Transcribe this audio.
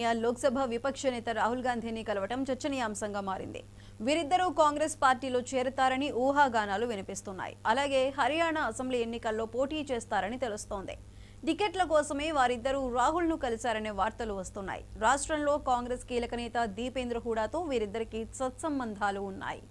లోక్సభ విపక్ష నేత రాహుల్ గాంధీని కలవటం చర్చనీయాంశంగా మారింది. వీరిద్దరూ కాంగ్రెస్ పార్టీలో చేరతారని ఊహాగానాలు వినిపిస్తున్నాయి. అలాగే హర్యానా అసెంబ్లీ ఎన్నికల్లో పోటీ చేస్తారని తెలుస్తోంది. టికెట్ల కోసమే వారిద్దరూ రాహుల్ను కలిశారనే వార్తలు వస్తున్నాయి. రాష్ట్రంలో కాంగ్రెస్ కీలక నేత దీపేంద్ర హూడాతో వీరిద్దరికి సత్సంబంధాలు ఉన్నాయి.